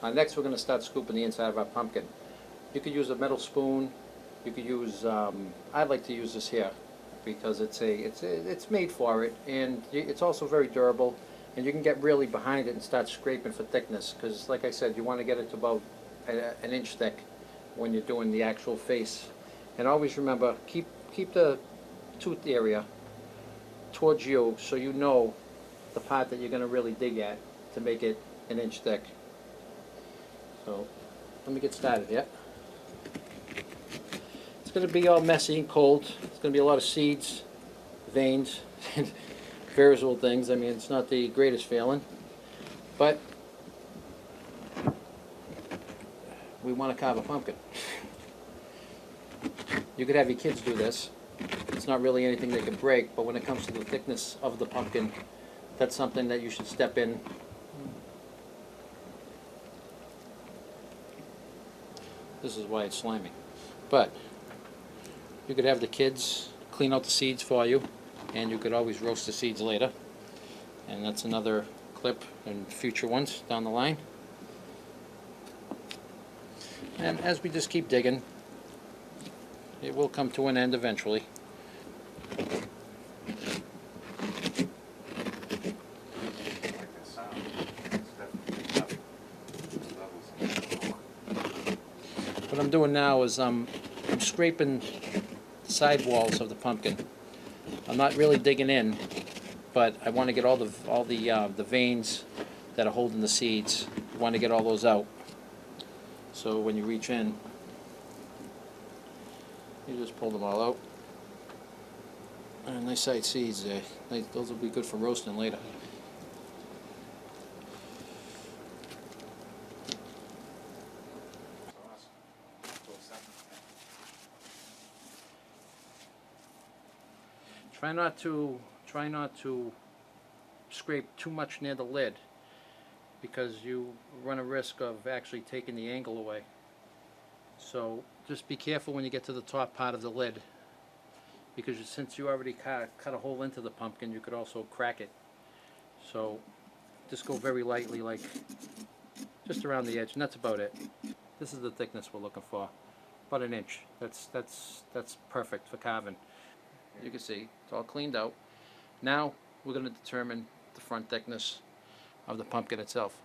Next we're going to start scooping the inside of our pumpkin. You could use a metal spoon. You could use, I like to use this here because it's made for it, and it's also very durable, and you can get really behind it and start scraping for thickness, because like I said, you want to get it to about an inch thick when you're doing the actual face. And always remember, keep the tooth area towards you so you know the part that you're going to really dig at to make it an inch thick. So let me get started here. It's going to be all messy and cold. It's going to be a lot of seeds, veins, and various little things. I mean, it's not the greatest feeling, but we want to carve a pumpkin. You could have your kids do this. It's not really anything they can break, but when it comes to the thickness of the pumpkin, that's something that you should step in. This is why it's slimy. But you could have the kids clean out the seeds for you, and you could always roast the seeds later. And that's another clip and future ones down the line. And as we just keep digging, it will come to an end eventually. What I'm doing now is I'm scraping the side walls of the pumpkin. I'm not really digging in, but I want to get all the veins that are holding the seeds. I want to get all those out. So when you reach in, you just pull them all out. And nice sized seeds there. Those will be good for roasting later. Try not to scrape too much near the lid, because you run a risk of actually taking the angle away. So just be careful when you get to the top part of the lid, because since you already cut a hole into the pumpkin, you could also crack it. So just go very lightly, like just around the edge, and that's about it. This is the thickness we're looking for, about an inch. That's perfect for carving. You can see it's all cleaned out. Now we're going to determine the front thickness of the pumpkin itself.